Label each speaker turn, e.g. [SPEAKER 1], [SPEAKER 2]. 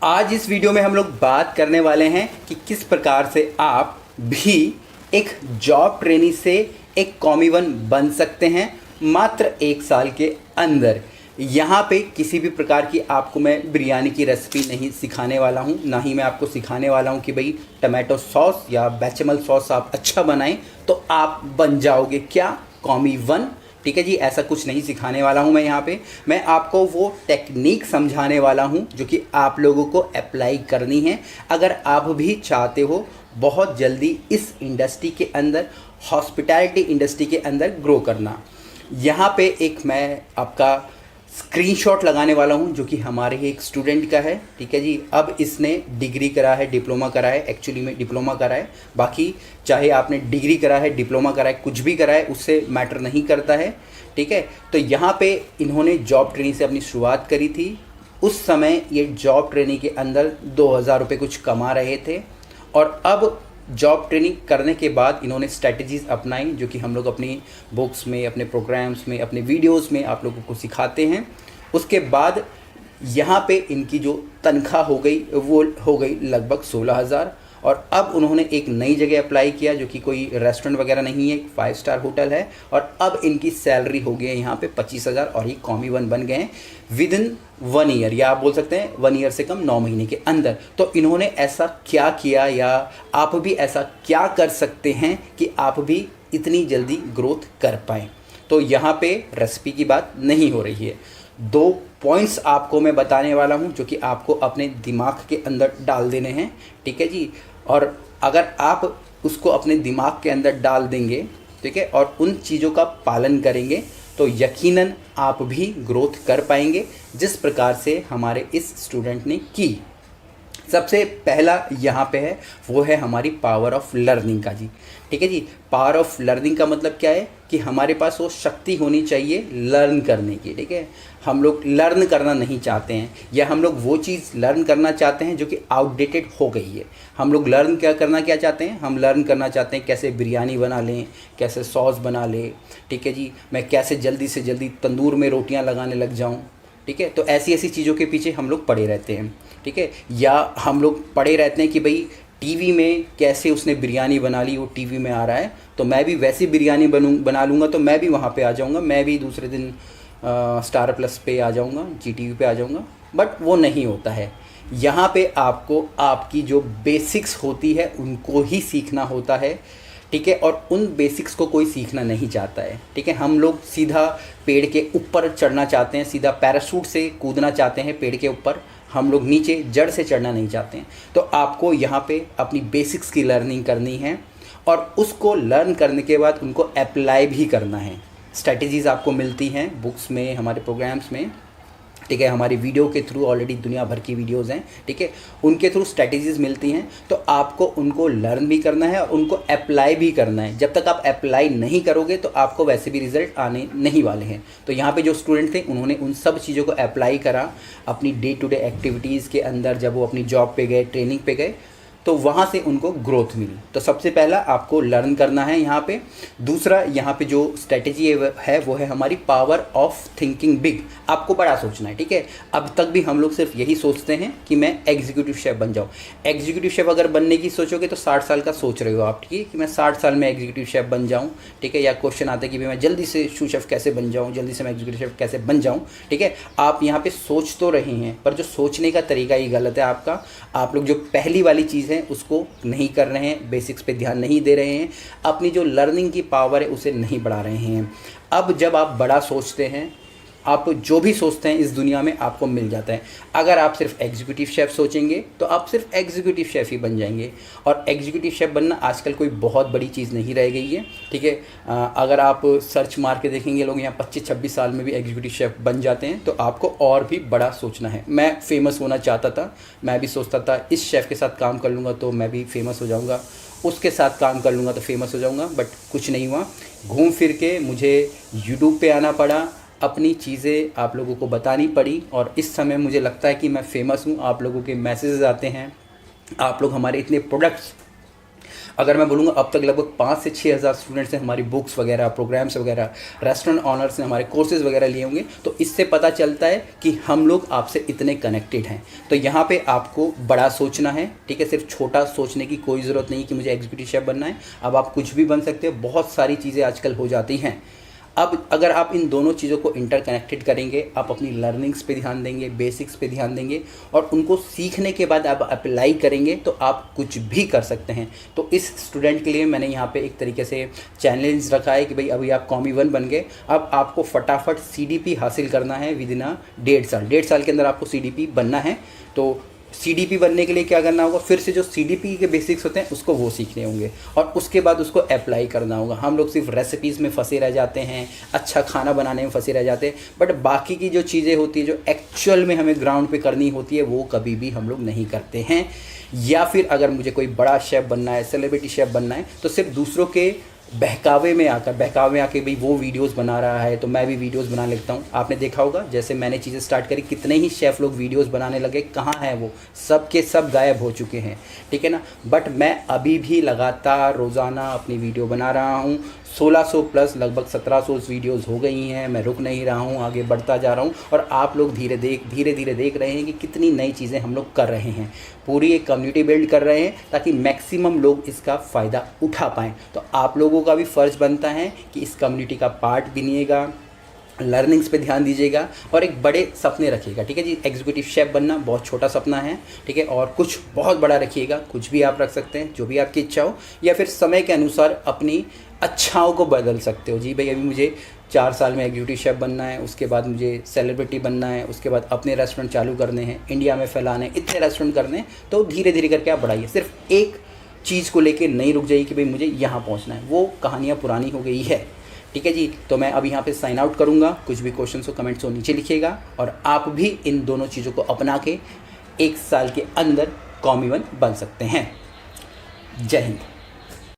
[SPEAKER 1] आज इस वीडियो में हम लोग बात करने वाले हैं कि किस प्रकार से आप भी एक जॉब ट्रेनी से एक कॉमी वन बन सकते हैं मात्र 1 साल के अंदर। यहाँ पे किसी भी प्रकार की आपको मैं बिरयानी की रेसिपी नहीं सिखाने वाला हूँ, ना ही मैं आपको सिखाने वाला हूँ कि भाई टमाटो सॉस या बेचेमल सॉस आप अच्छा बनाएं तो आप बन जाओगे क्या कॉमी वन। ठीक है जी, ऐसा कुछ नहीं सिखाने वाला हूँ मैं यहाँ पे। मैं आपको वो टेक्निक समझाने वाला हूँ जो कि आप लोगों को अप्लाई करनी है अगर आप भी चाहते हो बहुत जल्दी इस इंडस्ट्री के अंदर, हॉस्पिटैलिटी इंडस्ट्री के अंदर ग्रो करना। यहाँ पे एक मैं आपका स्क्रीनशॉट लगाने वाला हूँ जो कि हमारे ही एक स्टूडेंट का है। ठीक है जी, अब इसने डिग्री करा है, डिप्लोमा करा है, एक्चुअली में डिप्लोमा करा है। बाकी चाहे आपने डिग्री करा है, डिप्लोमा करा है, कुछ भी करा है, उससे मैटर नहीं करता है। ठीक है, तो यहाँ पे इन्होंने जॉब ट्रेनिंग से अपनी शुरुआत करी थी। उस समय ये जॉब ट्रेनिंग के अंदर 2000 रुपये कुछ कमा रहे थे और अब जॉब ट्रेनिंग करने के बाद इन्होंने स्ट्रैटेजीज़ अपनाई जो कि हम लोग अपनी बुक्स में, अपने प्रोग्राम्स में, अपने वीडियोस में आप लोगों को सिखाते हैं। उसके बाद यहाँ पे इनकी जो तनख्वाह हो गई वो हो गई लगभग 16,000 और अब उन्होंने एक नई जगह अप्लाई किया जो कि कोई रेस्टोरेंट वगैरह नहीं है, 5 स्टार होटल है और अब इनकी सैलरी हो गई है यहाँ पे 25,000 और ये कॉमी वन बन गए हैं विद इन 1 ईयर, या आप बोल सकते हैं 1 ईयर से कम 9 महीने के अंदर। तो इन्होंने ऐसा क्या किया या आप भी ऐसा क्या कर सकते हैं कि आप भी इतनी जल्दी ग्रोथ कर पाएँ। तो यहाँ पे रेसिपी की बात नहीं हो रही है, 2 पॉइंट्स आपको मैं बताने वाला हूँ जो कि आपको अपने दिमाग के अंदर डाल देने हैं। ठीक है जी, और अगर आप उसको अपने दिमाग के अंदर डाल देंगे, ठीक है, और उन चीज़ों का पालन करेंगे तो यकीनन आप भी ग्रोथ कर पाएंगे जिस प्रकार से हमारे इस स्टूडेंट ने की। सबसे पहला यहाँ पे है वो है हमारी पावर ऑफ लर्निंग का जी। ठीक है जी, पावर ऑफ लर्निंग का मतलब क्या है कि हमारे पास वो शक्ति होनी चाहिए लर्न करने की। ठीक है, हम लोग लर्न करना नहीं चाहते हैं या हम लोग वो चीज़ लर्न करना चाहते हैं जो कि आउटडेटेड हो गई है। हम लोग लर्न क्या चाहते हैं, हम लर्न करना चाहते हैं कैसे बिरयानी बना लें, कैसे सॉस बना लें। ठीक है जी, मैं कैसे जल्दी से जल्दी तंदूर में रोटियाँ लगाने लग जाऊँ। ठीक है, तो ऐसी ऐसी चीज़ों के पीछे हम लोग पड़े रहते हैं। ठीक है, या हम लोग पड़े रहते हैं कि भाई टीवी में कैसे उसने बिरयानी बना ली, वो टीवी में आ रहा है तो मैं भी वैसी बिरयानी बना लूँगा तो मैं भी वहाँ पे आ जाऊँगा, मैं भी दूसरे दिन स्टार प्लस पे आ जाऊँगा, GTV पे आ जाऊँगा। बट वो नहीं होता है। यहाँ पे आपको आपकी जो बेसिक्स होती है उनको ही सीखना होता है। ठीक है, और उन बेसिक्स को कोई सीखना नहीं चाहता है। ठीक है, हम लोग सीधा पेड़ के ऊपर चढ़ना चाहते हैं, सीधा पैराशूट से कूदना चाहते हैं पेड़ के ऊपर, हम लोग नीचे जड़ से चढ़ना नहीं चाहते हैं। तो आपको यहाँ पे अपनी बेसिक्स की लर्निंग करनी है और उसको लर्न करने के बाद उनको अप्लाई भी करना है। स्ट्रैटेजीज़ आपको मिलती हैं बुक्स में, हमारे प्रोग्राम्स में। ठीक है, हमारी वीडियो के थ्रू ऑलरेडी दुनिया भर की वीडियोज़ हैं। ठीक है, उनके थ्रू स्ट्रैटेजीज़ मिलती हैं तो आपको उनको लर्न भी करना है और उनको अप्लाई भी करना है। जब तक आप अप्लाई नहीं करोगे तो आपको वैसे भी रिजल्ट आने नहीं वाले हैं। तो यहाँ पे जो स्टूडेंट थे उन्होंने उन सब चीज़ों को अप्लाई करा अपनी डे टू डे एक्टिविटीज़ के अंदर। जब वो अपनी जॉब पे गए, ट्रेनिंग पे गए तो वहाँ से उनको ग्रोथ मिली। तो सबसे पहला आपको लर्न करना है यहाँ पे। दूसरा यहाँ पे जो स्ट्रेटेजी है वो है हमारी पावर ऑफ थिंकिंग बिग। आपको बड़ा सोचना है। ठीक है, अब तक भी हम लोग सिर्फ यही सोचते हैं कि मैं एग्जीक्यूटिव शेफ बन जाऊँ। एग्जीक्यूटिव शेफ अगर बनने की सोचोगे तो 60 साल का सोच रहे हो आप। ठीक है, कि मैं 60 साल में एग्जीक्यूटिव शेफ बन जाऊँ। ठीक है, या क्वेश्चन आता है कि भाई मैं जल्दी से शू शेफ कैसे बन जाऊँ, जल्दी से मैं एग्जीक्यूटिव शेफ कैसे बन जाऊँ। ठीक है, आप यहाँ पे सोच तो रहे हैं पर जो सोचने का तरीका ही गलत है आपका। आप लोग जो पहली वाली चीज़ है उसको नहीं कर रहे हैं, बेसिक्स पे ध्यान नहीं दे रहे हैं, अपनी जो लर्निंग की पावर है उसे नहीं बढ़ा रहे हैं। अब जब आप बड़ा सोचते हैं, आप जो भी सोचते हैं इस दुनिया में आपको मिल जाता है। अगर आप सिर्फ एग्जीक्यूटिव शेफ़ सोचेंगे तो आप सिर्फ एग्जीक्यूटिव शेफ़ ही बन जाएंगे और एग्जीक्यूटिव शेफ़ बनना आजकल कोई बहुत बड़ी चीज़ नहीं रह गई है। ठीक है, अगर आप सर्च मार के देखेंगे लोग यहाँ 25-26 साल में भी एग्जीक्यूटिव शेफ़ बन जाते हैं। तो आपको और भी बड़ा सोचना है। मैं फेमस होना चाहता था, मैं भी सोचता था इस शेफ़ के साथ काम कर लूँगा तो मैं भी फेमस हो जाऊँगा, उसके साथ काम कर लूँगा तो फेमस हो जाऊँगा। बट कुछ नहीं हुआ। घूम फिर के मुझे यूट्यूब पे आना पड़ा, अपनी चीज़ें आप लोगों को बतानी पड़ी और इस समय मुझे लगता है कि मैं फेमस हूँ। आप लोगों के मैसेजेस आते हैं, आप लोग हमारे इतने प्रोडक्ट्स अगर मैं बोलूँगा अब तक लगभग 5 से 6 हज़ार स्टूडेंट्स ने हमारी बुक्स वगैरह, प्रोग्राम्स वगैरह, रेस्टोरेंट ऑनर्स ने हमारे कोर्सेज़ वगैरह लिए होंगे, तो इससे पता चलता है कि हम लोग आपसे इतने कनेक्टेड हैं। तो यहाँ पे आपको बड़ा सोचना है, ठीक है। सिर्फ छोटा सोचने की कोई ज़रूरत नहीं कि मुझे एग्जीक्यूटिव शेफ़ बनना है। अब आप कुछ भी बन सकते हो, बहुत सारी चीज़ें आजकल हो जाती हैं। अब अगर आप इन दोनों चीज़ों को इंटरकनेक्टेड करेंगे, आप अपनी लर्निंग्स पे ध्यान देंगे, बेसिक्स पे ध्यान देंगे और उनको सीखने के बाद आप अप्लाई करेंगे, तो आप कुछ भी कर सकते हैं। तो इस स्टूडेंट के लिए मैंने यहाँ पे एक तरीके से चैलेंज रखा है कि भाई अभी आप कॉमी 1 बन गए, अब आपको फटाफट CDP हासिल करना है विद इन 1.5 साल के अंदर आपको CDP बनना है। तो CDP बनने के लिए क्या करना होगा, फिर से जो CDP के बेसिक्स होते हैं उसको वो सीखने होंगे और उसके बाद उसको अप्लाई करना होगा। हम लोग सिर्फ रेसिपीज़ में फंसे रह जाते हैं, अच्छा खाना बनाने में फंसे रह जाते हैं, बट बाकी की जो चीज़ें होती है, जो एक्चुअल में हमें ग्राउंड पे करनी होती है, वो कभी भी हम लोग नहीं करते हैं। या फिर अगर मुझे कोई बड़ा शेफ़ बनना है, सेलिब्रिटी शेफ़ बनना है, तो सिर्फ दूसरों के बहकावे में आके भाई वो वीडियोस बना रहा है तो मैं भी वीडियोस बना लेता हूँ। आपने देखा होगा जैसे मैंने चीज़ें स्टार्ट करी, कितने ही शेफ़ लोग वीडियोस बनाने लगे, कहाँ हैं वो, सब के सब गायब हो चुके हैं, ठीक है ना। बट मैं अभी भी लगातार रोज़ाना अपनी वीडियो बना रहा हूँ। 1600 प्लस लगभग 1700 वीडियोस हो गई हैं। मैं रुक नहीं रहा हूँ, आगे बढ़ता जा रहा हूँ और आप लोग धीरे धीरे देख रहे हैं कि कितनी नई चीज़ें हम लोग कर रहे हैं। पूरी एक कम्युनिटी बिल्ड कर रहे हैं ताकि मैक्सिमम लोग इसका फ़ायदा उठा पाएँ। तो आप लोगों का भी फ़र्ज़ बनता है कि इस कम्युनिटी का पार्ट बनिएगा, लर्निंग्स पे ध्यान दीजिएगा और एक बड़े सपने रखिएगा, ठीक है जी। एग्जीक्यूटिव शेफ़ बनना बहुत छोटा सपना है, ठीक है, और कुछ बहुत बड़ा रखिएगा। कुछ भी आप रख सकते हैं, जो भी आपकी इच्छा हो, या फिर समय के अनुसार अपनी अच्छाओं को बदल सकते हो। जी भाई अभी मुझे 4 साल में एग्जीक्यूटिव शेफ़ बनना है, उसके बाद मुझे सेलिब्रिटी बनना है, उसके बाद अपने रेस्टोरेंट चालू करने हैं, इंडिया में फैलाने, इतने रेस्टोरेंट करने हैं। तो धीरे धीरे करके आप बढ़ाइए। सिर्फ एक चीज़ को लेके नहीं रुक जाइए कि भाई मुझे यहाँ पहुँचना है, वो कहानियाँ पुरानी हो गई है, ठीक है जी। तो मैं अब यहाँ पे साइन आउट करूँगा। कुछ भी क्वेश्चन हो कमेंट्स हो नीचे लिखिएगा और आप भी इन दोनों चीज़ों को अपना के 1 साल के अंदर कॉमी 1 बन सकते हैं। जय हिंद।